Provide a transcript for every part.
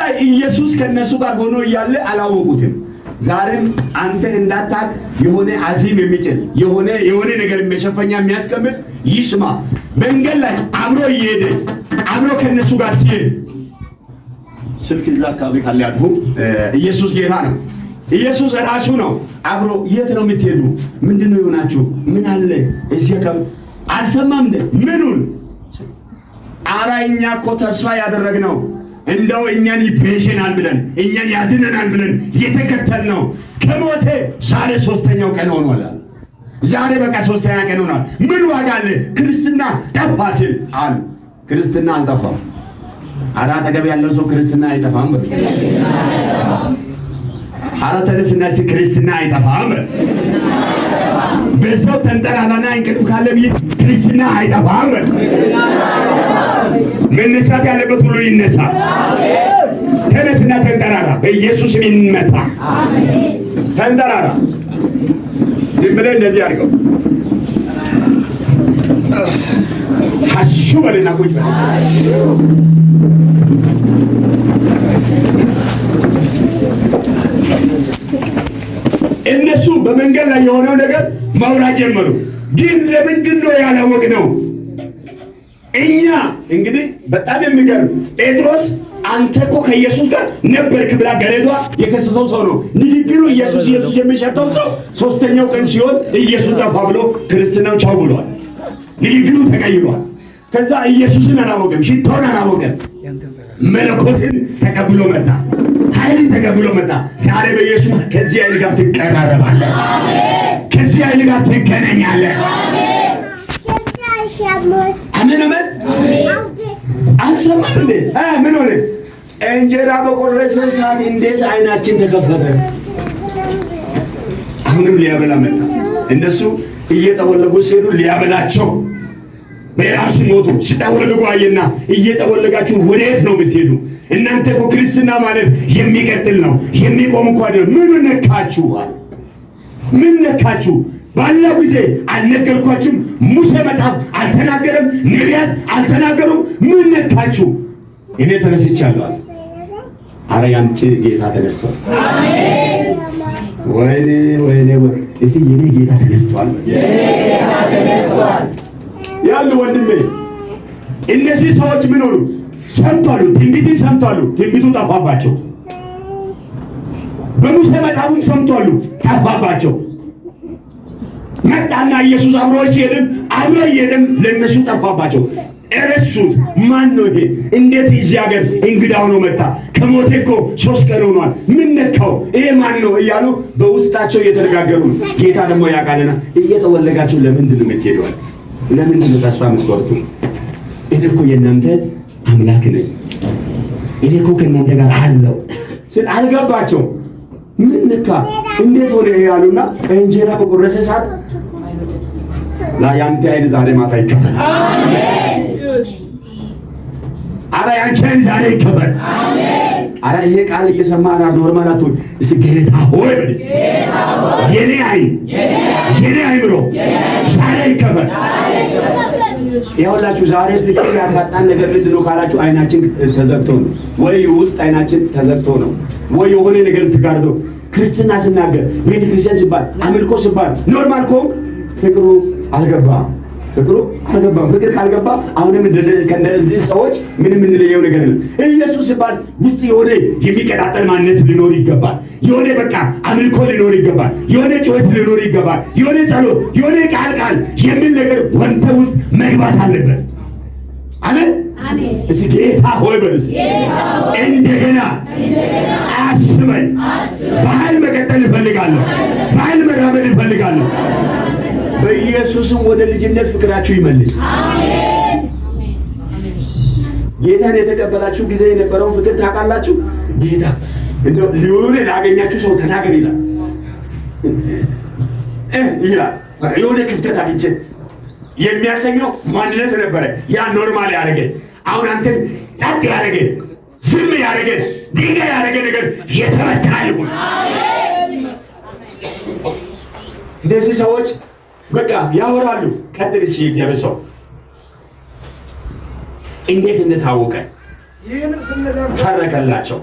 ላይ ኢየሱስ ከነሱ ጋር ሆኖ እያለ አላወቁትም። ዛሬም አንተ እንዳታቅ የሆነ አዚም የሚጭን የሆነ ነገር መሸፈኛ የሚያስቀምጥ ይስማ። መንገድ ላይ አብሮ እየሄደ አብሮ ከነሱ ጋር ሲሄድ ስልክ እዛ አካባቢ ካለ ያጥፉ። ኢየሱስ ጌታ ነው። ኢየሱስ ራሱ ነው። አብሮ የት ነው የምትሄዱ? ምንድነው የሆናችሁ? ምን አለ እዚህ አልሰማም እንደ ምኑን? ኧረ እኛ እኮ ተስፋ ያደረግነው እንደው እኛን ይቤዠናል ብለን እኛን ያድነናል ብለን የተከተልነው ከሞቴ ዛሬ 3ኛው ቀን ሆኗል። ዛሬ በቃ 3ኛ ቀን ሆኗል። ምን ዋጋ አለ? ክርስትና ጠፋ ሲል አሉ። ክርስትና አልጠፋም። ኧረ አጠገብ ያለው ሰው ክርስትና አይጠፋም። ኧረ ተነስና ክርስትና አይጠፋም። በዛው ተንጠራራና እንቅልፍ ካለ ክርስትና አይጠፋም። መነሳት ያለበት ሁሉ ይነሳ። ተነስና ተንጠራራ። በኢየሱስ ይመታ። ተንጠራራ። ዝም ብለህ እንደዚህ አድርገው። ሀሹ በልና ቁጭ በል። እነሱ በመንገድ ላይ የሆነው ነገር ማውራት ጀመሩ። ግን ለምንድን ነው ያላወቅነው? እኛ እንግዲህ በጣም የሚገርም ጴጥሮስ አንተ እኮ ከኢየሱስ ጋር ነበርክ ብላ ገረዷ የከሰሰው ሰው ነው። ንግግሩ ኢየሱስ የሚሸተው ሰው 3ኛው ቀን ሲሆን ኢየሱስ ጠፋ ብሎ ክርስትናው ቻው ብሏል። ንግግሩ ተቀይሯል። ከዛ ኢየሱስን አላወቀም፣ ሽታውን አላወቀም። መለኮትን ተቀብሎ መጣ፣ ኃይልን ተቀብሎ መጣ። ዛሬ በኢየሱስ ከዚህ ኃይል ጋር ትቀራረባለህ። ከዚህ ኃይል ጋር ትገናኛለህ። አሜን አሜን። አንሰማም እንዴ? ምን ሆነ? እንጀራ በቆረሰ ሰዓት እንዴት አይናችን ተከፈተ? አሁንም ሊያበላ መጣ። እነሱ እየጠወለጉ ሲሄዱ ሊያበላቸው በራብ ሲሞቱ ሲጠወልጉ አየና እየጠወለጋችሁ ወዴት ነው የምትሄዱ? እናንተ እኮ ክርስትና ማለት የሚቀጥል ነው፣ የሚቆም እኮ አይደለም። ምን ነካችሁ? ምን ነካችሁ? ባለው ጊዜ አልነገርኳችሁም? ሙሴ መጽሐፍ አልተናገረም? ነቢያት አልተናገሩም? ምን ነካችሁ? እኔ ተነስቻለሁ። አረ ያንቺ ጌታ ተነስቷል። አሜን። ወይኔ ወይኔ እስቲ የኔ ጌታ ተነስቷል። ጌታ ተነስቷል ያሉ ወንድሜ፣ እነዚህ ሰዎች ምን ሆኑ? ሰምቷሉ፣ ትንቢትን ሰምቷሉ። ትንቢቱ ጠፋባቸው። በሙሴ መጽሐፍም ሰምቷሉ፣ ጠፋባቸው። መጣና ኢየሱስ አብሮ ሲሄድም ለነሱ ጠፋባቸው። እረሱት። ማን ነው ይሄ? እንዴት እዚህ ሀገር እንግዳ ሆኖ መጣ? ከሞቴ እኮ 3 ቀን ሆኗል። ምን ነካው? ይሄ ማን ነው እያሉ በውስጣቸው እየተነጋገሩ ነው። ጌታ ደግሞ ያውቃልና እየጠወለጋችሁ ለምንድን ነው የምትሄዱት? ለምንድን ነው ተስፋ የምትቆርጡ? እኔ እኮ የእናንተ አምላክ ነኝ። እኔ እኮ ከእናንተ ጋር አለው ስል አልገባቸው። ምን ነካ? እንዴት ሆነ ያሉና እንጀራ በቆረሰ ሰዓት ያንተ ኃይል ዛሬ ማታ ይከፈል። አሜን። አረ ያንቺ ኃይል ዛሬ ይከፈል። አሜን። አረ ይሄ ቃል እየሰማና ኖርማል አትሁን። እስቲ ጌታ ሆይ በል። ጌታ ሆይ የኔ ኃይል የኔ አይምሮ ዛሬ ይከፈል። ይኸውላችሁ ዛሬ ፍቅር ያሳጣን ነገር ምንድን ነው ካላችሁ፣ አይናችን ተዘግቶ ነው ወይ ውስጥ አይናችን ተዘግቶ ነው ወይ የሆነ ነገር ተጋርዶ። ክርስትና ስናገር ቤተክርስቲያን ሲባል አምልኮ ሲባል ኖርማል ኮ ፍቅሩ አልገባም። ፍቅር ካልገባ አሁንም ከእነዚህ ሰዎች ምንም የምንለየው ነገር የለም። ኢየሱስ ሲባል ውስጥ የሆነ የሚቀጣጠል ማንነት ሊኖር ይገባል። የሆነ በቃ አምልኮ ሊኖር ይገባል። የሆነ ጩኸት ሊኖር ይገባል። የሆነ ጸሎት፣ የሆነ ቃል የሚል ነገር ወንተ ውስጥ መግባት አለበት። አሜን። እስኪ ጌታ ሆይ በሉስ። እንደገና አስበኝ። በኃይል መቀጠል እፈልጋለሁ። በኃይል መራመድ እፈልጋለሁ። በኢየሱስም ወደ ልጅነት ፍቅራችሁ ይመልስ። አሜን። ጌታን የተቀበላችሁ ጊዜ የነበረውን ፍቅር ታውቃላችሁ። ጌታ እንደው ሊሆነ ላገኛችሁ ሰው ተናገር ይላል ይላል። በቃ የሆነ ክፍተት አግኝቼ የሚያሰኘው ማንነት ነበረ። ያ ኖርማል ያደረገ አሁን አንተን ጸጥ ያደረገ ዝም ያደረገ ድንጋይ ያደረገ ነገር የተመታ ይሁን። አሜን። እንደዚህ ሰዎች በቃ ያወራሉ። ቀጥል እስኪ እግዚአብሔር ሰው እንዴት እንደታወቀ ተረከላቸው።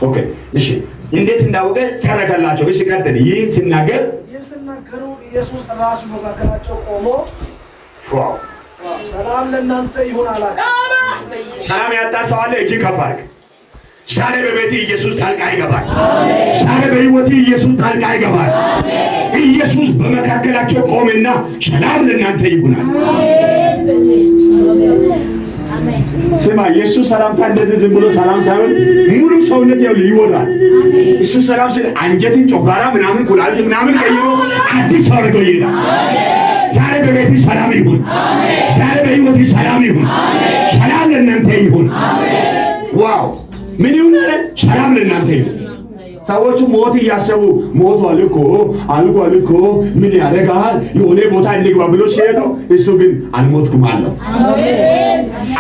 ኦኬ እሺ፣ እንዴት እንዳወቀ ተረከላቸው። እሺ ቀጥል። ይህ ሲናገሩ ኢየሱስ ራሱ መካከላቸው ቆሞ ሰላም ለእናንተ ይሁን አላቸው። ሰላም ያጣ ሰው አለ? እጅ ከፍ አድርግ። ዛሬ በቤት ኢየሱስ ጣልቃ ይገባል። ዛሬ በሕይወት ኢየሱስ ጣልቃ ይገባል። ኢየሱስ በመካከላቸው ቆመና ሰላም ለእናንተ ይሁናል። ስማ፣ ኢየሱስ ሰላምታ እንደዚህ ዝም ብሎ ሰላም ሳይሆን ሙሉ ሰውነት ይወራል። እሱ ሰላም ሲል አንጀትን፣ ጮጋራ ምናምን ኩላሊት ምናምን ቀይሮ አዲስ አድርገው ይሄዳል። ዛሬ በቤት ሰላም ይሁን። ዛሬ በሕይወት ሰላም ይሁን። ሰላም ለእናንተ ይሁን። ዋው! ምን ይሁን አለ? ሰላም ለእናንተ ይሁን። ሰዎቹ ሞት እያሰቡ ሞቷል እኮ አልቋል እኮ ምን ያደርጋል የሆነ ቦታ እንግባ ብሎ ሲሄዱ እሱ ግን አልሞትኩም አለው።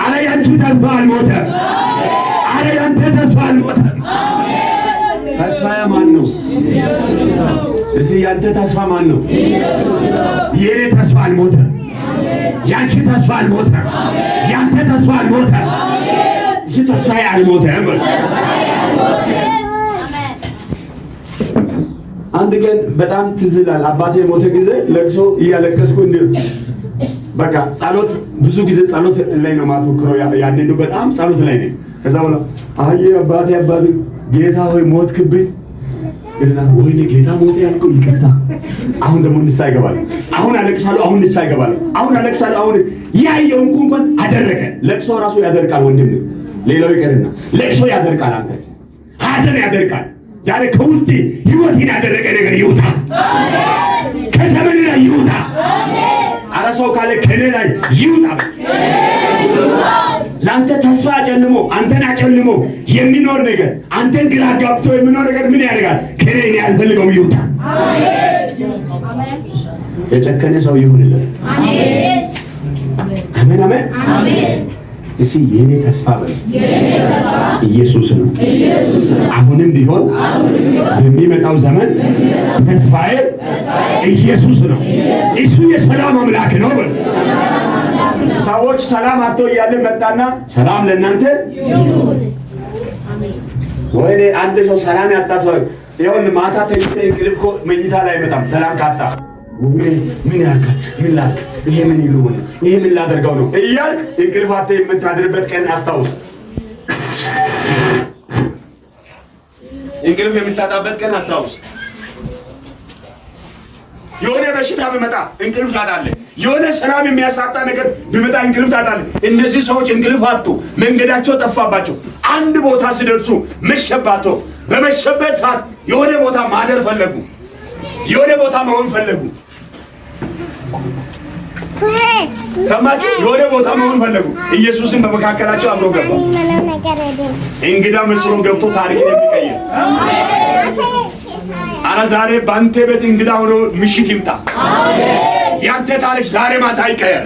አረ ያንቺ ተስፋ አልሞተም። አረ ያንተ ተስፋ አልሞተም። ተስፋ ማን ነው? እዚህ ያንተ ተስፋ ማን ነው? የኔ ተስፋ አልሞተም። ያንቺ ተስፋ አልሞተም። ያንተ ተስፋ አልሞተም። እዚህ ተስፋ አልሞተም። አንድ ቀን በጣም ትዝ ይላል። አባቴ የሞተ ጊዜ ለቅሶ እያለቀስኩ እንዴ በቃ ጸሎት፣ ብዙ ጊዜ ጸሎት ላይ ነው ማተኩረው። ያኔ ነው በጣም ጸሎት ላይ ነኝ። ከዛ በኋላ አባቴ ጌታ ሆይ ሞትክብኝ እና ወይኔ ጌታ ሞተ ያልከው ይቅርታ። አሁን ደግሞ ንስሐ እገባለሁ። አሁን አለቅሳለሁ። አሁን ንስሐ እገባለሁ። አሁን አለቅሳለሁ። አሁን ያየውን እንኳን አደረገ። ለቅሶ ራሱ ያደርቃል ወንድም፣ ሌላው ይቀርና ለቅሶ ያደርቃል። አንተ ሐዘን ያደርቃል። ዛሬ ከውስጥ ሕይወትን ያደረገ ነገር ይውጣ። ከዘመን ላይ ይውጣ። አረ ሰው ካለ ከኔ ላይ ይውጣ። ለአንተ ተስፋ አጨልሞ አንተን አጨልሞ የሚኖር ነገር፣ አንተን ግራ ጋብቶ የሚኖር ነገር ምን ያደርጋል? ከኔ እኔ አልፈልገውም ይውጣ። የጨከነ ሰው ይሁንለት። አሜን አሜን አሜን። እሺ የኔ ተስፋ በል ኢየሱስ ነው። አሁንም ቢሆን በሚመጣው ዘመን ተስፋዬ ኢየሱስ ነው። እሱ የሰላም አምላክ ነው በል። ሰዎች ሰላም አጥቶ እያለ መጣና ሰላም ለእናንተ ይሁን። ወይኔ አንድ ሰው ሰላም ያጣ ሰው ይኸውልህ፣ ማታ ተኝተህ እንቅልፍ እኮ መኝታ ላይ አይመጣም። ሰላም ካጣ ምን ያልካል? ምን ላድርግ? ይሄ ምን ይሉን? ይሄ ምን ላደርገው ነው እያልክ እንቅልፍ አጥተህ የምታድርበት ቀን አስታውስ። እንቅልፍ የምታጣበት ቀን አስታውስ። የሆነ በሽታ ቢመጣ እንቅልፍ ታጣለህ። የሆነ ሰላም የሚያሳጣ ነገር ቢመጣ እንቅልፍ ታጣለህ። እነዚህ ሰዎች እንቅልፍ አጡ፣ መንገዳቸው ጠፋባቸው። አንድ ቦታ ሲደርሱ መሸባቸው። በመሸበት ሰዓት የሆነ ቦታ ማደር ፈለጉ፣ የሆነ ቦታ መሆን ፈለጉ። ሰማችሁ? የሆነ ቦታ መሆን ፈለጉ። ኢየሱስን በመካከላቸው አብሮ ገባ። እንግዳ መስሎ ገብቶ ታሪክን የሚቀይር አረ ዛሬ ባንተ ቤት እንግዳ ሆኖ ምሽት ይምጣ። ያንተ ታሪክ ዛሬ ማታ ይቀየር።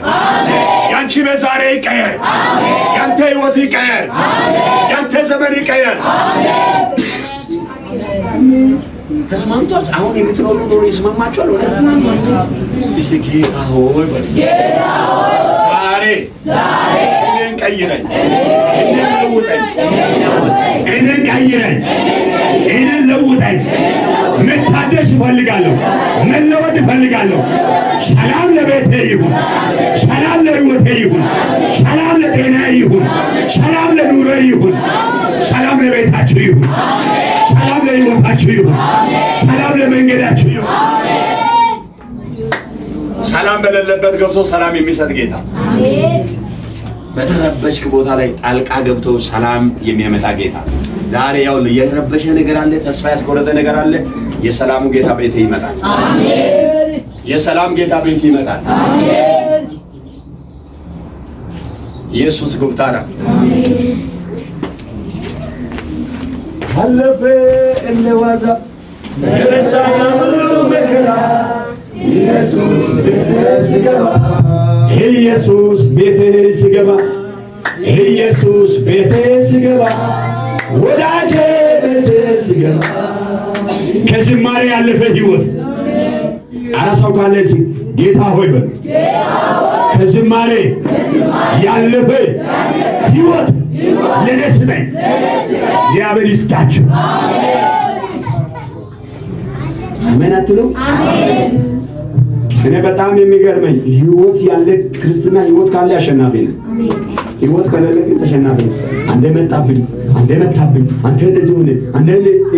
ያንቺ ቤት ዛሬ ይቀየር። ያንተ ህይወት ይቀየር። ያንተ ዘመን ይቀየር። ተስማምቷል። አሁን የምትኖሩ ኑሮ ይስማማችኋል? ወደ እስቲ ጌታ ሆይ ዛሬ እኔን ቀይረኝ፣ እኔን ለውጠኝ፣ እኔን ቀይረኝ፣ እኔን ለውጠኝ። መታደስ እፈልጋለሁ፣ መለወጥ እፈልጋለሁ። ሰላም ለቤቴ ይሁን፣ ሰላም ለህይወቴ ይሁን፣ ሰላም ለጤናዬ ይሁን፣ ሰላም ለኑሮዬ ይሁን፣ ሰላም ለቤታችሁ ይሁን፣ ሰላም ለህይወታችሁ ይሁን፣ ሰላም ለመንገዳችሁ ይሁን። ሰላም በሌለበት ገብቶ ሰላም የሚሰጥ ጌታ፣ በተረበሽክ ቦታ ላይ ጣልቃ ገብቶ ሰላም የሚያመጣ ጌታ። ዛሬ ያው የረበሸ ነገር አለ፣ ተስፋ ያስቆረጠ ነገር አለ። የሰላሙ ጌታ ቤት ይመጣል። አሜን። የሰላም ጌታ ቤት ይመጣል። አሜን። ኢየሱስ ጉብታራ አሜን። አለፈ እንደዋዛ ደረሳ ሁሉ መከራ ኢየሱስ ቤት ሲገባ፣ ኢየሱስ ቤት ሲገባ፣ ኢየሱስ ቤት ሲገባ፣ ወዳጄ ቤት ሲገባ፣ ከዝማሬ ያለፈ ህይወት አራሳው ካለ ጌታ ሆይ በል። ከዝማሬ ያለፈ ህይወት ለኔ ስጠኝ። እግዚአብሔር ይስጣችሁ። አሜን አትሉ? እኔ በጣም የሚገርመኝ ህይወት ያለ ክርስትና ህይወት ካለ አሸናፊ ነው። ህይወት ከሌለ ግን ተሸናፊ ነው። አንዴ መጣብኝ፣ አንዴ መጣብኝ፣ አንተ እንደዚህ ሆነ፣ አንዴ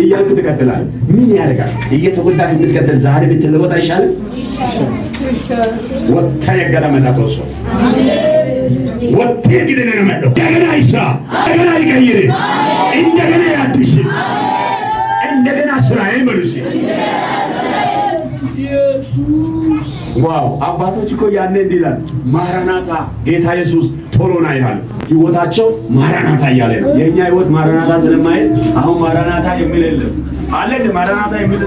እያልክ ትቀጥላለህ። ምን ያደርጋል? እየተጎዳህ የምትቀጥል ዛሬ ብትለወጥ አይሻልም? ወጥተህ የገዳ መላቶስ ወጥተህ ግደነ ነው መጣው እንደገና ይስራ፣ እንደገና ይቀይር፣ እንደገና ያድስ፣ እንደገና ስራዬ መልስ። ዋው! አባቶች እኮ ያኔ እንዲህ ይላል፣ ማራናታ ጌታ ኢየሱስ ቶሎ ና ይላል። ህይወታቸው ማራናታ እያለ ነው። የኛ ህይወት ማራናታ ስለማይል አሁን ማራናታ የሚል የለም አለ። ማራናታ የሚል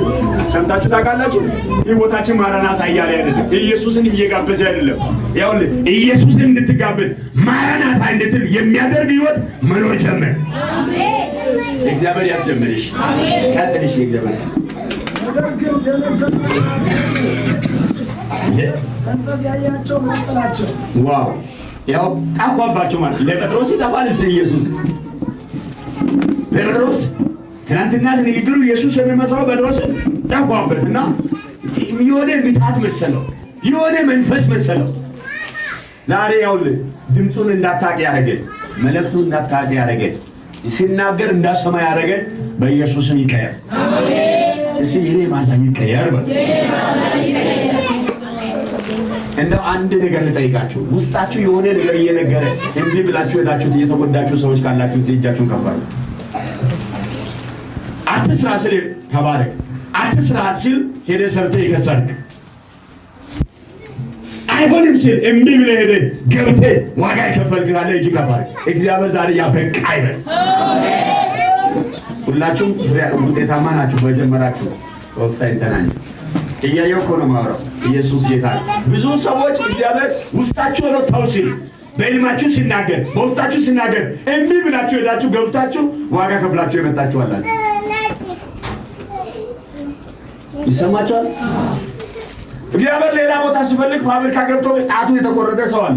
ሰምታችሁ ታውቃላችሁ? ህይወታችን ማራናታ እያለ አይደለም፣ ኢየሱስን እየጋበዘ አይደለም። ያውልህ ኢየሱስን እንድትጋበዝ ማራናታ እንድትል የሚያደርግ ህይወት መኖር ጀመር። አሜን። እግዚአብሔር ያስጀምርሽ። አሜን። ቀጥልሽ እግዚአብሔር መንፈስ ያያቸው መሰላቸው። ዋው! ያው ጠፋባቸው ማለት ለጴጥሮስ ይጠፋል። ኢየሱስ ለጴጥሮስ ትናንትና ንግግሩ ኢየሱስ የሚመስለው ጴጥሮስ ጠፋበትና የሆነ ምታት መሰለው፣ የሆነ መንፈስ መሰለው። ዛሬ ያውልህ ድምፁን እንዳታውቅ ያደረገ፣ መልእክቱን እንዳታውቅ ያደረገ፣ ሲናገር እንዳሰማ ያደረገ በኢየሱስም ይቀየር። አሜን። እሺ ይሄ ማሳይ ይቀየር በል። እንደው አንድ ነገር ልጠይቃችሁ። ውስጣችሁ የሆነ ነገር እየነገረ እንቢ ብላችሁ ሄዳችሁት እየተጎዳችሁ ሰዎች ካላችሁ እጃችሁን ከፍ አድርጉ። አትስራ ሲል ተባረክ፣ አትስራ ሲል ሄደህ ሰርተህ ይከሰርክ፣ አይሆንም ሲል እምቢ ብለህ ሄደህ ገብተህ ዋጋ የከፈልክ ካለ እጅ ከፍ አድርግ። እግዚአብሔር ዛሬ ያበቃ ይበል። ሁላችሁም ውጤታማ ናችሁ። በጀመራችሁ ወሳኝ ተናኝ እያየሁ እኮ ነው የማወራው። ኢየሱስ ጌታ ነው። ብዙ ሰዎች እግዚአብሔር ውስጣችሁ ሆኖ ተው ሲል በዕልማችሁ ሲናገር በውስጣችሁ ሲናገር እምቢ ብላችሁ ሄዳችሁ ገብታችሁ ዋጋ ከፍላችሁ የመጣችሁ አላችሁ። ይሰማችኋል? እግዚአብሔር ሌላ ቦታ ሲፈልግ ፋብሪካ ገብቶ ጣቱ የተቆረጠ ሰው አለ።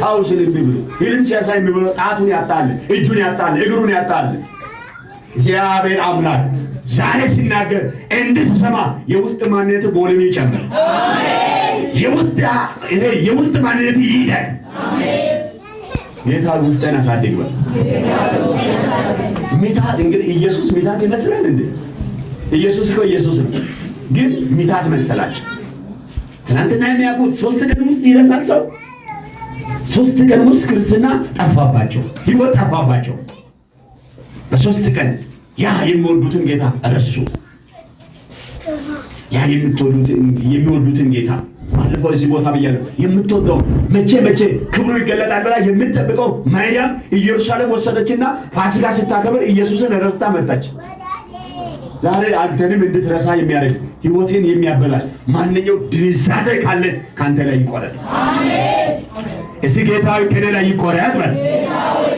ታው ሲል እምቢ ብሎ ህልም ሲያሳይ እምቢ ብሎ ጣቱን ያጣል፣ እጁን ያጣል፣ እግሩን ያጣል። እግዚአብሔር አምላክ ዛሬ ሲናገር እንድትሰማ የውስጥ ማንነት ቦልም ይጨምር። አሜን። የውስጥ ማንነት ይደግ። አሜን። ጌታ ውስጥን አሳድግ በል። ሚታት እንግዲህ ኢየሱስ ሚታት ይመስላል እንዴ? ኢየሱስ እኮ ኢየሱስ ነው፣ ግን ሚታት መሰላቸው። ትናንትና የሚያውቁት 3 ቀን ውስጥ ይረሳል ሰው። 3 ቀን ውስጥ ክርስትና ጠፋባቸው፣ ህይወት ጠፋባቸው። በ3 ቀን ያ የሚወዱትን ጌታ ረሱት። ያ የሚወዱትን ጌታ ባለፈው እዚህ ቦታ ብያለሁ። የምትወደው መቼ ክብሩ ይገለጣል ብላ የምትጠብቀው ማርያም ኢየሩሳሌም ወሰደችና ፋሲካ ስታከብር ኢየሱስን ረስታ መጣች። ዛሬ አንተንም እንድትረሳ የሚያደርግ ህይወትን የሚያበላሽ ማንኛው ድንዛዜ ካለ ካንተ ላይ ይቆረጥ። አሜን። እሺ ጌታዊ ከኔ ላይ ይቆረጥ በል።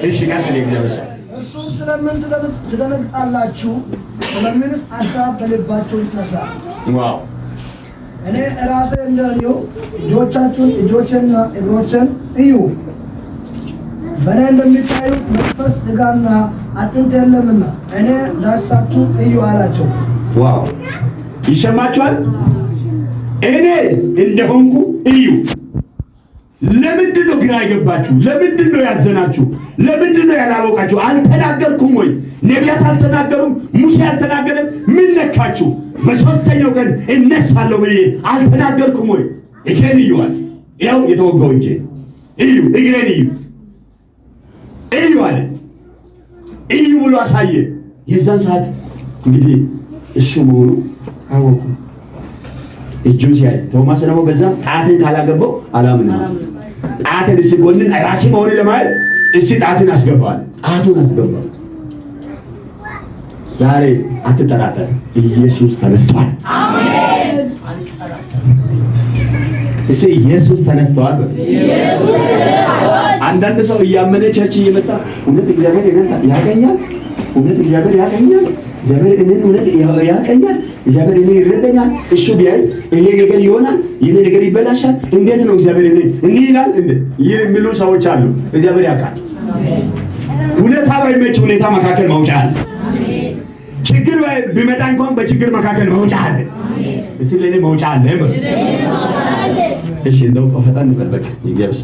እሺ ካንተ ላይ ይገበሰ እሱም ስለምን ትደነግጣላችሁ? ስለምንስ ሐሳብ በልባችሁ ይነሳል? ዋው! እኔ ራሴ እንደኔው እጆችንና እግሮችን እዩ። በእኔ እንደሚታዩ መንፈስ ሥጋና አጥንት የለምና እኔ ዳሳችሁ እዩ አላቸው። ዋው! ይሰማችኋል? እኔ እንደሆንኩ እዩ። ለምንድን ነው ግራ የገባችሁ? ለምንድን ነው ያዘናችሁ? ለምንድን ነው ያላወቃችሁ? አልተናገርኩም ወይ? ነቢያት አልተናገሩም? ሙሴ አልተናገረም? ምን ነካችሁ? በ3ኛው ቀን እነሳለሁ ብዬ አልተናገርኩም ወይ? እጄን እዩዋል። ያው የተወጋው እጄ እዩ፣ እግሬን እዩ፣ እዩ አለ። እዩ ብሎ አሳየ። የዛን ሰዓት እንግዲህ እሱ መሆኑ አወቁ። እጁን ሲያይ ቶማስ ደግሞ በዛ ጣትን ካላገባው አላምንም። ጣትን ሲጎንን ራሴ መሆኑን ለማየት እሺ ጣትን አስገባል። ጣቱን አስገባል። ዛሬ አትጠራጠር፣ ኢየሱስ ተነስቷል። አሜን። እሺ ኢየሱስ ተነስቷል። ኢየሱስ ተነስቷል። አንዳንድ ሰው እያመነ ቸርች እየመጣ እውነት እግዚአብሔር ያገኛል፣ እውነት እግዚአብሔር ያገኛል፣ እግዚአብሔር እኔን እውነት ያቀኛል፣ እግዚአብሔር እኔን ይረዳኛል፣ እሱ ቢያይ ይሄ ነገር ይሆናል፣ ይሄ ነገር ይበላሻል፣ እንዴት ነው እግዚአብሔር እኔ እንዲህ ይላል እንዴ የሚሉ ሰዎች አሉ። እግዚአብሔር ያውቃል። ሁኔታ በሚመች ሁኔታ መካከል መውጫ አለ። ችግር ቢመጣ እንኳን በችግር መካከል መውጫ አለ። እስቲ ለኔ መውጫ አለ። እሺ እንደው ፈጣን በልበቅ ይገርስ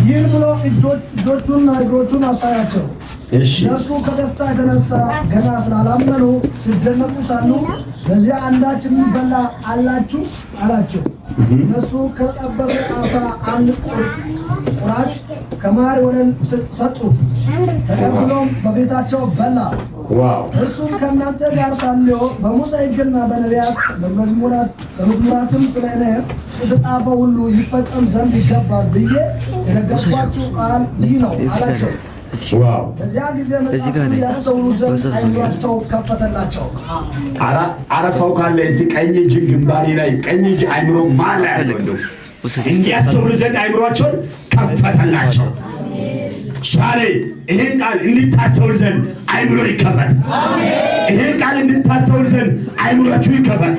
ይህን ብሎ እጆቹና እግሮቹን አሳያቸው። እነሱ ከደስታ የተነሳ ገና ስላላመኑ ሲደነቁ ሳሉ በዚያ አንዳች የሚበላ አላችሁ አላቸው። እነሱ ከጠበሰ ዓሣ አንድ ቁራጭ ከማር ወለል ሰጡት። ተቀብሎም በቤታቸው በላ። እርሱም ከእናንተ ጋር ሳለሁ በሙሴ ሕግና በነቢያት በመዝሙራትም ስለ እኔ የተጻፈው ሁሉ ይፈጸም ዘንድ ይገባል ብዬ የነገርኳችሁ ቃል ይህ ነው አላቸው። በዚያ ጊዜ መጽሐፉን ያስተውሉ ዘንድ ዓይኖቻቸው ከፈተላቸው። አረ ሰው ካለ እዚህ ቀኝ እጅ ግንባሬ ላይ ቀኝ እጅ አይምሮ ማን ላይ ያለው እንደው እንዲያስተውሉ ዘንድ አይምሮአቸውን ከፈተላቸው። ዛሬ ይሄን ቃል እንድታስተውል ዘንድ አይምሮ ይከፈት። ይሄን ቃል እንድታስተውል ዘንድ አይምሮአችሁ ይከፈት።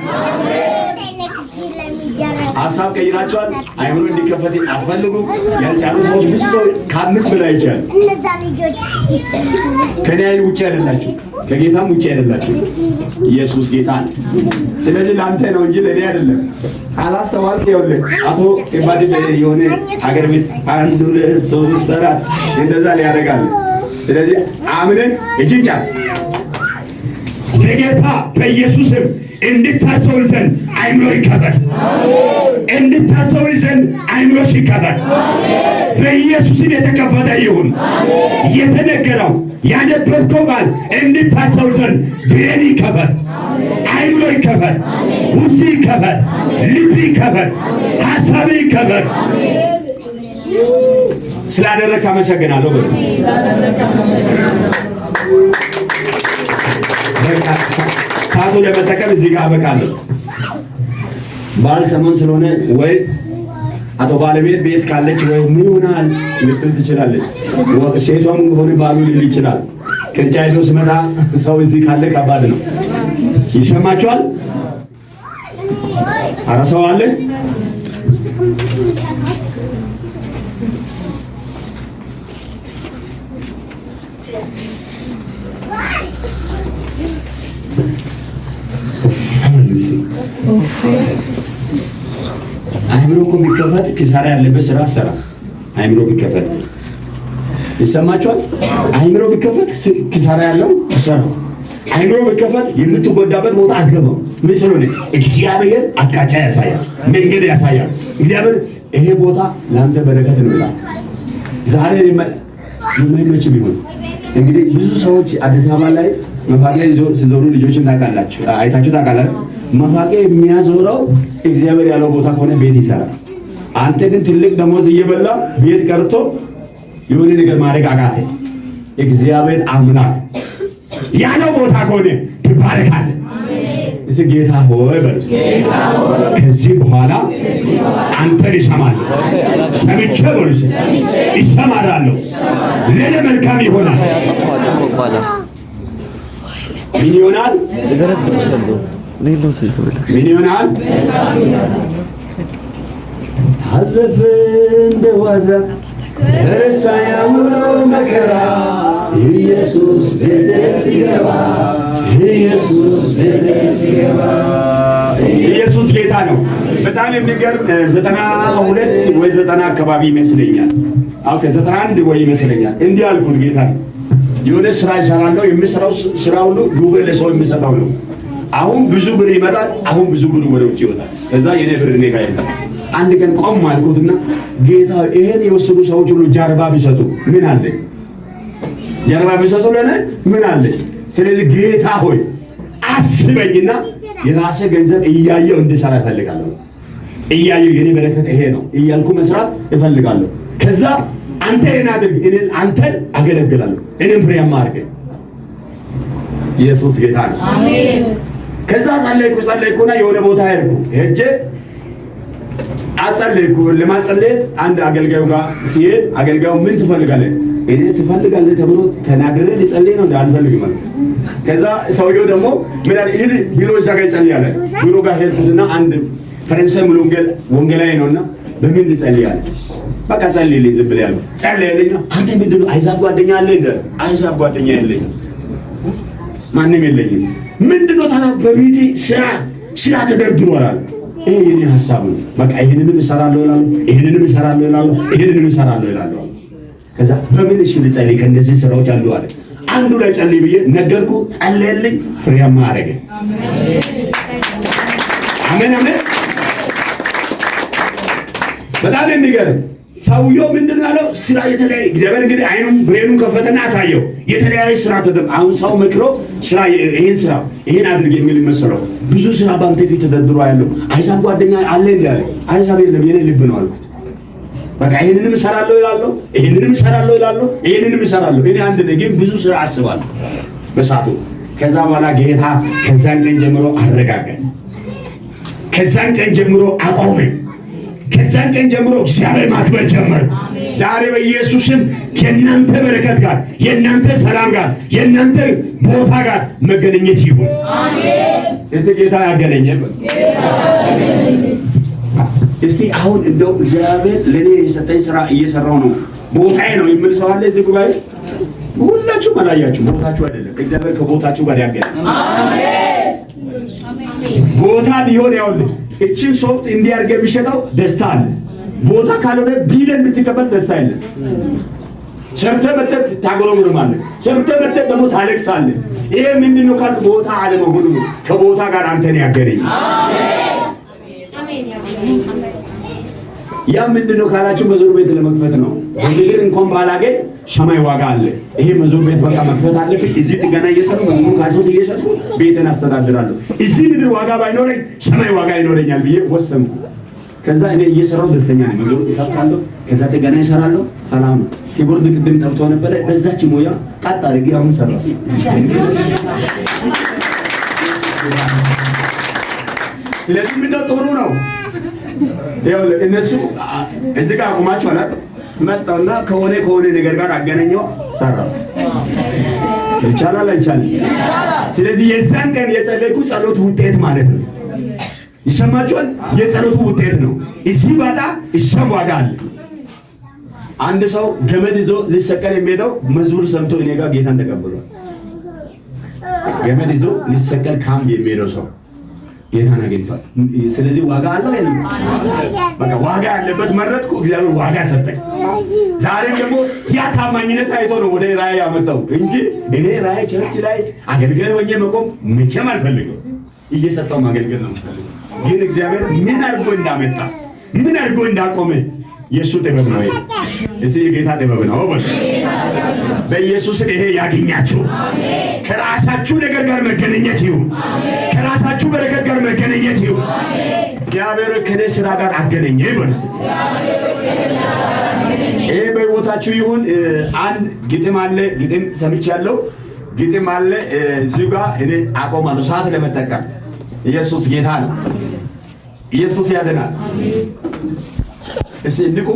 ሀሳብ ቀይራቸዋል። አይምሮ እንዲከፈት አትፈልጉም? ያልቻሉ ሰዎች ብዙ ሰው ከ5 በላይ ይቻላል። ከኔ አይን ውጪ አይደላችሁ፣ ከጌታም ውጪ አይደላችሁ። ኢየሱስ ጌታ ነው። ስለዚህ ለአንተ ነው እንጂ ለኔ አይደለም። አላስተዋልክ? ይኸውልህ አቶ ኢባዲ የሆነ ሀገር ቤት 1 2 3 4 እንደዛ ሊያደርጋል። ስለዚህ አምነን እጅንጫ በጌታ በኢየሱስም እንድታስተውል ዘንድ አይምሮ ይከፈት። እንድታስተውል ዘንድ አይምሮሽ ይከፈት። በኢየሱስም የተከፈተ ይሁን። የተነገረው ያነበብከው ቃል እንድታስተውል ዘንድ ብሬን ይከፈት፣ አይምሮ ይከፈት፣ ውስጥ ይከፈት፣ ልብ ይከፈት፣ ሀሳብ ይከፈት። ስላደረግህ አመሰግናለሁ። ሰዓቱ ለመጠቀም እዚህ ጋር አበቃለሁ። በዓል ሰሞን ስለሆነ ወይ አቶ ባለቤት ቤት ካለች ወይ ምን ሆናል ልትል ትችላለች። ሴቷም ሆነ ባሉ ሊል ይችላል። ቅርጫ ሄዶ ሲመጣ ሰው እዚህ ካለ ከባድ ነው። ይሰማችኋል? ኧረ ሰው አለ? አይምሮ እኮ ቢከፈት ኪሳራ ያለበት ስራ ሰራ። አይምሮ ቢከፈት ይሰማችኋል? አይምሮ ቢከፈት ኪሳራ ያለው ስራ። አይምሮ ቢከፈት የምትጎዳበት ቦታ አትገባም። ምን ስለሆነ እግዚአብሔር አቅጣጫ ያሳያል፣ መንገድ ያሳያል። እግዚአብሔር ይሄ ቦታ ለአንተ በረከት ነው ይላል። ዛሬ የማይመች ቢሆን እንግዲህ ብዙ ሰዎች አዲስ አበባ ላይ መፋቂያ ሲዞሩ ልጆችን ታውቃላችሁ፣ አይታችሁ ታውቃላችሁ። መፋቂያ የሚያዞረው እግዚአብሔር ያለው ቦታ ከሆነ ቤት ይሰራል። አንተ ግን ትልቅ ደሞዝ እየበላ ቤት ቀርቶ የሆነ ነገር ማድረግ አቃተህ። እግዚአብሔር አምላክ ያለው ቦታ ከሆነ ትባረካለህ። እዚህ ጌታ ሆይ በሉስ። ከዚህ በኋላ አንተን ይሰማለሁ። ሰምቼ በሉስ ይሰማራለሁ። ለኔ መልካም ይሆናል። ምን ይሆናል? ምን ይሆናል? አለፈ እንደ ዋዛ ረሳ ያ ሁሉ መከራ ኢየሱስ ቤቴ ሲገባ ኢየሱስ ቤቴ ሲገባ። ኢየሱስ ጌታ ነው። በጣም የሚገርም 92 ወይ 90 አካባቢ ይመስለኛል። አዎ ከ91 ወይ ይመስለኛል። እንዲህ አልኩት ጌታ የሆነ ስራ ይሰራለሁ። የምሰራው ስራ ሁሉ ዱቤ ለሰው የሚሰጠው ነው። አሁን ብዙ ብር ይመጣል። አሁን ብዙ ብር ወደ ውጭ ይወጣል። ከዛ የኔ ብር እኔ ጋር የለም። አንድ ቀን ቆም አልኩትና ጌታ ይሄን የወሰዱ ሰዎች ሁሉ ጀርባ ቢሰጡ ምን አለ? ጀርባ ቢሰጡ ለኔ ምን አለ? ስለዚህ ጌታ ሆይ አስበኝና የራሴ ገንዘብ እያየው እንድሰራ እፈልጋለሁ። እያየው የኔ በረከት ይሄ ነው እያልኩ መስራት እፈልጋለሁ። ከዛ አንተ ይሄን አድርግ፣ እኔን አንተን አገለግላለሁ፣ እኔም ፍሬያማ አድርገኝ። ኢየሱስ ጌታ ነው። አሜን። ከዛ ጸለይኩና የሆነ ቦታ ሄድኩ። ሄጄ አጸለይኩ። ለማጸለይ አንድ አገልጋዩ ጋር ሲሄድ አገልጋዩ ምን ትፈልጋለህ? እኔ ትፈልጋለህ ተብሎ ተናግሬ ሊጸልይ ነው አልፈልግም አለ። ከዛ ሰውየው ደግሞ ምን አለ? ይሄ ቢሮ እዛ ጋር ይጸልያል። ቢሮ ጋር ሄድኩትና አንድ ፈረንሳይ ሙሉ ወንጌላዊ ነውና በምን ሊጸልይ አለ። በቃ ጸልይልኝ ዝም ብለህ ያለው ጸልይልኝ። አንተ ምንድነው አይዛብ ጓደኛ አለ እንደ አይዛብ ጓደኛ የለኝም፣ ማንም የለኝም። ምንድነው ታዲያ በቤቴ ስራ ተደርድሯል። ይሄ የኔ ሐሳብ ነው። በቃ ይሄንንም እሰራለሁ እላለሁ፣ ይሄንንም እሰራለሁ እላለሁ፣ ይሄንንም እሰራለሁ እላለሁ። ከዛ በምን እሺ ልጸልይ ከእነዚህ ስራዎች አንዱ አለ። አንዱ ላይ ጸልይ ብዬ ነገርኩ። ጸለየልኝ፣ ፍሬያማ አደረገ። አሜን አሜን። በጣም የሚገርም ሰውየው ምንድነው ያለው? ስራ የተለያየ እግዚአብሔር እንግዲህ አይኑን ብሬኑን ከፈተና አሳየው። የተለያየ ስራ አሁን ሰው መክሮ ስራ ይሄን አድርግ የሚል መሰለው። ብዙ ስራ ባንተ ፊት ተደርድሮ ያለው አይዛብ ጓደኛ አለ እንዳለ አይዛብ የለም የኔ ልብ ነው አልኩት። በቃ ይሄንንም እሰራለሁ እላለሁ፣ ይሄንንም እሰራለሁ እላለሁ፣ ይሄንንም እሰራለሁ። እኔ አንድ ነገር ግን ብዙ ስራ አስባለሁ በሳቱ። ከዛ በኋላ ጌታ ከዛን ቀን ጀምሮ አረጋጋኝ። ከዛን ቀን ጀምሮ አቆመኝ። ከዛን ቀን ጀምሮ እግዚአብሔር ማክበር ጀመር። ዛሬ በኢየሱስም የእናንተ በረከት ጋር፣ የእናንተ ሰላም ጋር፣ የእናንተ ቦታ ጋር መገናኘት ይሁን። አሜን። እዚህ ጌታ ያገናኘን። እስቲ አሁን እንደው እግዚአብሔር ለኔ የሰጠኝ ስራ እየሰራው ነው፣ ቦታዬ ነው የሚል ሰው አለ እዚህ ጉባኤ? ሁላችሁም አላያችሁም። ቦታችሁ አይደለም፣ እግዚአብሔር ከቦታችሁ ጋር ያገናኝ። አሜን። ቦታ ቢሆን ያውልህ እቺን ሶፍት እንዲያርገ ቢሸጠው ደስታ አለ። ቦታ ካልሆነ ቢለን ብትቀበል ደስታ የለም። ሰርተህ መተህ ታጎረምርማለህ፣ ሰርተህ መተህ ደግሞ ታለቅሳለህ። ይሄ ምንድነው ካልክ ቦታ አለመሆኑ ነው። ከቦታ ጋር አንተን ያገናኝ። ያ ምንድነው ካላችሁ መዞር ቤት ለመክፈት ነው። በምድር እንኳን ባላገኝ ሰማይ ዋጋ አለ። ይሄ መዞር ቤት በቃ መክፈት አለብኝ። እዚህ ጥገና እየሰሩ መዝሙር ካሶት እየሸጥኩ ቤትን አስተዳድራለሁ። እዚህ ምድር ዋጋ ባይኖረኝ ሰማይ ዋጋ ይኖረኛል ብዬ ወሰንኩ። ከዛ እኔ እየሰራሁ ደስተኛ ነኝ። መዞር እከፍታለሁ፣ ከዛ ጥገና እሰራለሁ። ሰላም ነው። ኪቦርድ ቅድም ጠርቶ ነበረ። በዛች ሞያ ቃጥ አድርጌ አሁን ሰራሁ። ስለዚህ ምንድነው ጥሩ ነው። ይኸው እነሱ እዚህ ጋር አቁማችሁ አላ መጣውና ከሆነ ነገር ጋር አገናኘው ሰራ። ይቻላል አይቻልም? ስለዚህ የዛን ቀን የጸለይኩ ጸሎት ውጤት ማለት ነው። ይሰማችኋል? የጸሎቱ ውጤት ነው። እዚህ ባጣ እዛም ዋጋ አለ። አንድ ሰው ገመድ ይዞ ሊሰቀል የሚሄደው መዝሙር ሰምቶ እኔ ጋር ጌታን ተቀብሏል። ገመድ ይዞ ሊሰቀል ካምፕ የሚሄደው ሰው ጌታን አግኝቷል። ስለዚህ ዋጋ አለው የለም? በቃ ዋጋ ያለበት መረጥኩ። እግዚአብሔር ዋጋ ሰጠኝ። ዛሬም ደግሞ ያ ታማኝነት አይቶ ነው ወደ ራእይ ያመጣው እንጂ እኔ ራእይ ቸርች ላይ አገልጋይ ሆኜ መቆም መቼም አልፈልግም። እየሰጠው ማገልገል ነው የምፈልገው። ግን እግዚአብሔር ምን አድርጎ እንዳመጣ ምን አድርጎ እንዳቆመ የእሱ ጥበብ ነው። እዚህ የጌታ ጥበብ ነው። በኢየሱስ ይሄ ያገኛችሁ ከራሳችሁ ነገር ጋር መገናኘት ይሁን። ከራሳችሁ በረከት ጋር መገናኘት ይሁን። እግዚአብሔር ከኔ ስራ ጋር አገናኘ ይበሉት። ይሄ በሕይወታችሁ ይሁን። አንድ ግጥም አለ፣ ግጥም ሰምቻለሁ። ግጥም አለ እዚሁ ጋር እኔ አቆማለሁ ሰዓት ለመጠቀም። ኢየሱስ ጌታ ነው። ኢየሱስ ያድናል። እስቲ እንቁ